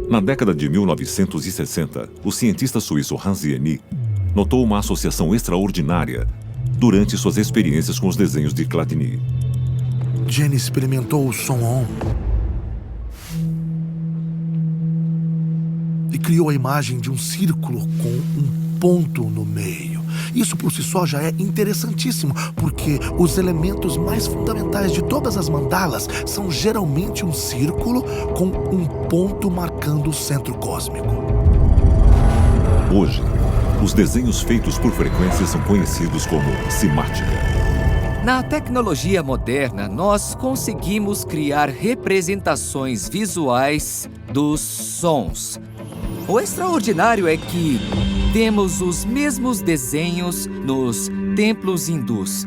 Na década de 1960, o cientista suíço Hans Jenny notou uma associação extraordinária durante suas experiências com os desenhos de Chladni. Jenny experimentou o som OM e criou a imagem de um círculo com um ponto no meio. Isso por si só já é interessantíssimo, porque os elementos mais fundamentais de todas as mandalas são geralmente um círculo com um ponto marcando o centro cósmico. Hoje, os desenhos feitos por frequências são conhecidos como simática. Na tecnologia moderna, nós conseguimos criar representações visuais dos sons. O extraordinário é que temos os mesmos desenhos nos templos hindus.